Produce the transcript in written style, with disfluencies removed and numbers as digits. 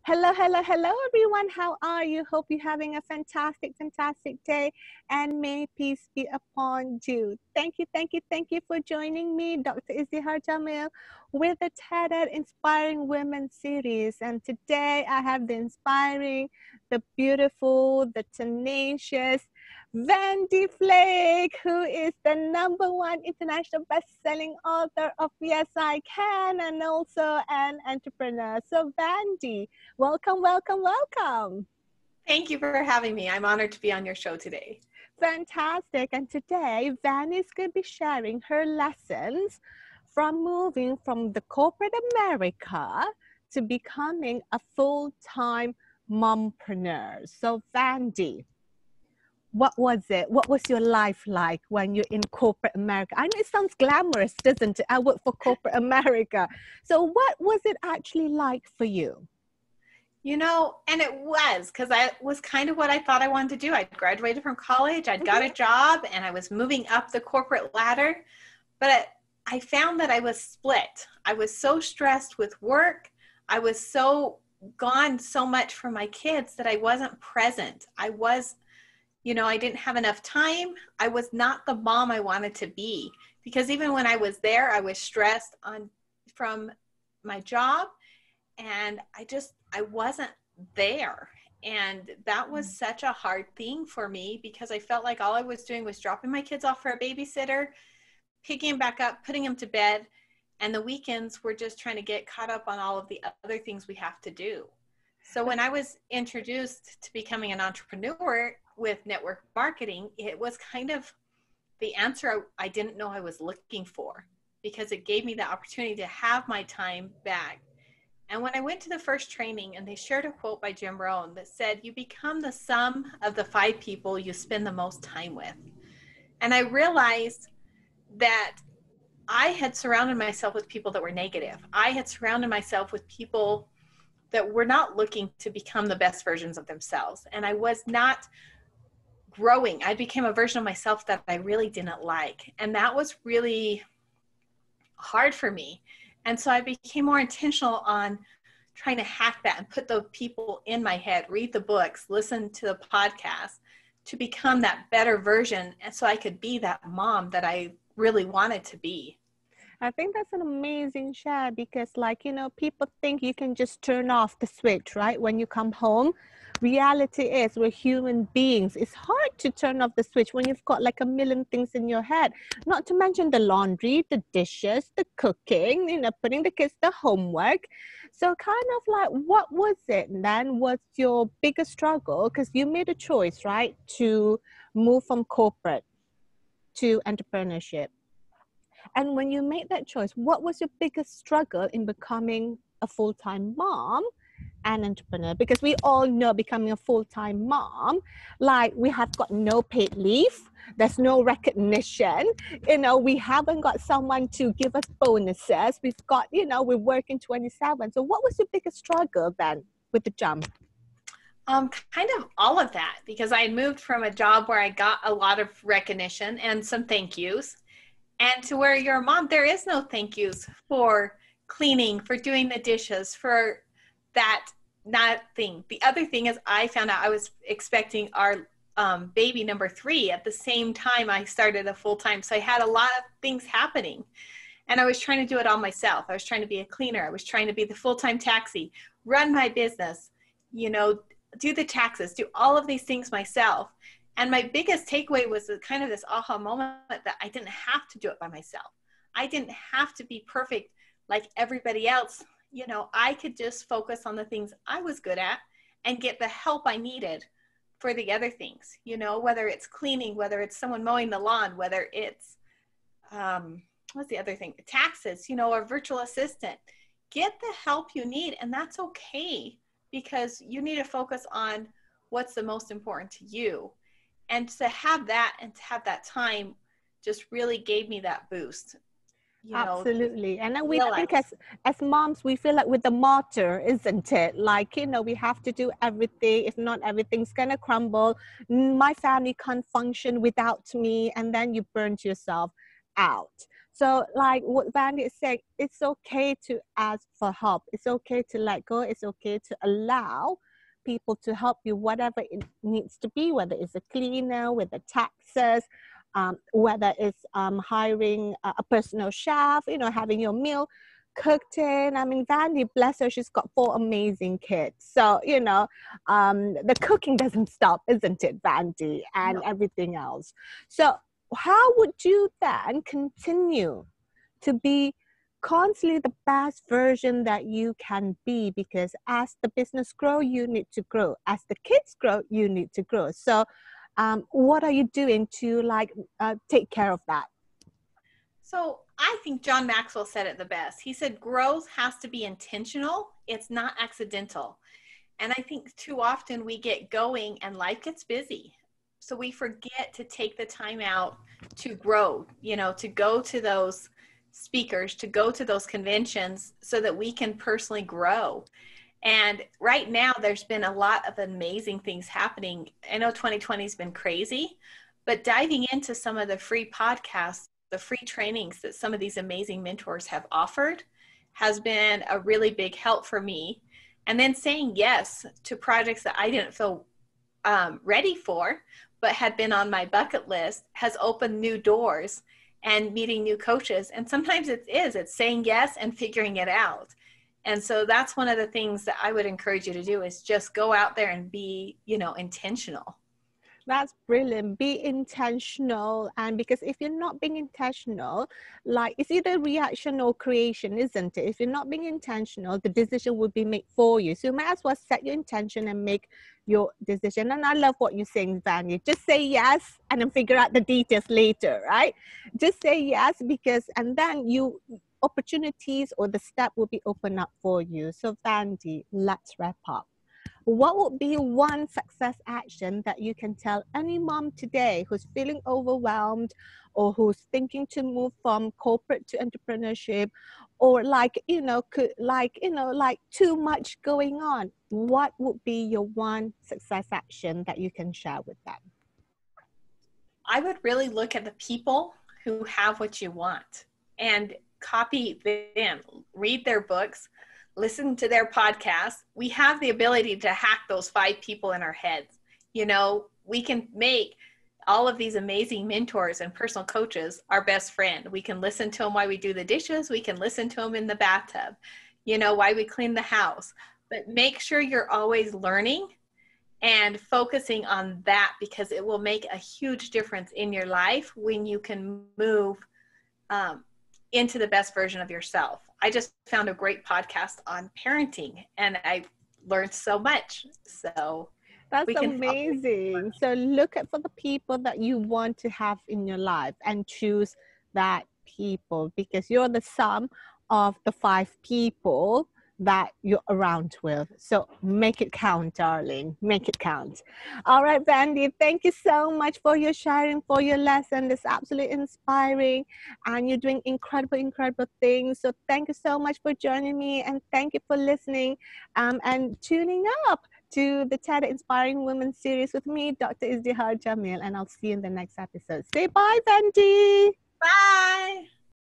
Hello, hello, hello, everyone. How are you? Hope you're having a fantastic, fantastic day, and may peace be upon you. Thank you, thank you, thank you for joining me, Dr. Izihar Jamil, with the TED Inspiring Women series. And today I have the inspiring, the beautiful, the tenacious Vandee Flake, who is the #1 international best-selling author of Yes, I Can, and also an entrepreneur. So Vandee, welcome, welcome, welcome. Thank you for having me. I'm honored to be on your show today. Fantastic. And today, Van is going to be sharing her lessons from moving from the corporate America to becoming a full-time mompreneur. So Vandee, what was it? What was your life like when you're in corporate America? I know it sounds glamorous, doesn't it? I work for corporate America. So what was it actually like for you? You know, and it was because I was kind of what I thought I wanted to do. I'd graduated from college, I'd got a job, and I was moving up the corporate ladder. But I found that I was split. I was so stressed with work. I was so gone so much for my kids that I wasn't present. I didn't have enough time. I was not the mom I wanted to be because even when I was there, I was stressed from my job. And I wasn't there. And that was such a hard thing for me because I felt like all I was doing was dropping my kids off for a babysitter, picking them back up, putting them to bed. And the weekends were just trying to get caught up on all of the other things we have to do. So when I was introduced to becoming an entrepreneur with network marketing, it was kind of the answer I didn't know I was looking for because it gave me the opportunity to have my time back. And when I went to the first training and they shared a quote by Jim Rohn that said, "You become the sum of the 5 people you spend the most time with." And I realized that I had surrounded myself with people that were negative. I had surrounded myself with people that were not looking to become the best versions of themselves. And I was not growing. I became a version of myself that I really didn't like. And that was really hard for me. And so I became more intentional on trying to hack that and put those people in my head, read the books, listen to the podcast to become that better version. And so I could be that mom that I really wanted to be. I think that's an amazing share because people think you can just turn off the switch, right? When you come home, reality is we're human beings. It's hard to turn off the switch when you've got like a million things in your head, not to mention the laundry, the dishes, the cooking, putting the kids to homework. So kind of like, what was it then? What's your biggest struggle? Because you made a choice, right? To move from corporate to entrepreneurship. And when you made that choice, what was your biggest struggle in becoming a full-time mom and entrepreneur? Because we all know becoming a full-time mom, like we have got no paid leave. There's no recognition. We haven't got someone to give us bonuses. We've got, we're working 27. So what was your biggest struggle then with the jump? Kind of all of that, because I moved from a job where I got a lot of recognition and some thank yous. And to where you're a mom, there is no thank yous for cleaning, for doing the dishes, for that thing. The other thing is I found out I was expecting our baby number 3 at the same time I started a full-time. So I had a lot of things happening. And I was trying to do it all myself. I was trying to be a cleaner. I was trying to be the full-time taxi, run my business, do the taxes, do all of these things myself. And my biggest takeaway was kind of this aha moment that I didn't have to do it by myself. I didn't have to be perfect like everybody else. I could just focus on the things I was good at and get the help I needed for the other things, whether it's cleaning, whether it's someone mowing the lawn, whether it's, what's the other thing? Taxes, a virtual assistant. Get the help you need, and that's okay because you need to focus on what's the most important to you. And to have that and to have that time just really gave me that boost. Absolutely. And then I think as moms, we feel like with the martyr, isn't it? Like, we have to do everything. If not, everything's going to crumble. My family can't function without me. And then you burnt yourself out. So like what Vandee is saying, it's okay to ask for help. It's okay to let go. It's okay to allow people to help you, whatever it needs to be, whether it's a cleaner, with the taxes, whether it's hiring a personal chef, you know, having your meal cooked in. I mean, Vandee, bless her, she's got 4 amazing kids. So, you know, the cooking doesn't stop, isn't it, Vandee, and No. everything else. So how would you then continue to be constantly the best version that you can be? Because as the business grow, you need to grow. As the kids grow, you need to grow. So what are you doing to like take care of that? So I think John Maxwell said it the best. He said, growth has to be intentional. It's not accidental. And I think too often we get going and life gets busy. So we forget to take the time out to grow, you know, to go to those speakers, to go to those conventions so that we can personally grow. And right now there's been a lot of amazing things happening. I know 2020 has been crazy, but diving into some of the free podcasts, the free trainings that some of these amazing mentors have offered has been a really big help for me. And then saying yes to projects that I didn't feel ready for, but had been on my bucket list, has opened new doors and meeting new coaches. And sometimes it's saying yes and figuring it out. And so that's one of the things that I would encourage you to do, is just go out there and be, you know, intentional. That's brilliant. Be intentional. And because if you're not being intentional, like it's either reaction or creation, isn't it? If you're not being intentional, the decision will be made for you. So you might as well set your intention and make your decision. And I love what you're saying, Vandee. Just say yes and then figure out the details later, right? Just say yes, because, and then you, opportunities or the step will be open up for you. So Vandee, let's wrap up. What would be one success action that you can tell any mom today who's feeling overwhelmed or who's thinking to move from corporate to entrepreneurship, or like, you know, like too much going on? What would be your one success action that you can share with them? I would really look at the people who have what you want and copy them, read their books, listen to their podcasts. We have the ability to hack those 5 people in our heads. You know, we can make all of these amazing mentors and personal coaches our best friend. We can listen to them while we do the dishes. We can listen to them in the bathtub, you know, while we clean the house. But make sure you're always learning and focusing on that, because it will make a huge difference in your life when you can move into the best version of yourself. I just found a great podcast on parenting and I learned so much. So That's amazing. So look at for the people that you want to have in your life and choose that people, because you're the sum of the 5 people that you're around with. So make it count, darling. Make it count. All right, Vandee, thank you so much for your sharing, for your lesson. It's absolutely inspiring and you're doing incredible, incredible things. So thank you so much for joining me, and thank you for listening and tuning up to the TED Inspiring Women series with me, Dr. Izdihar Jamil, and I'll see you in the next episode. Say bye, Vandee. Bye.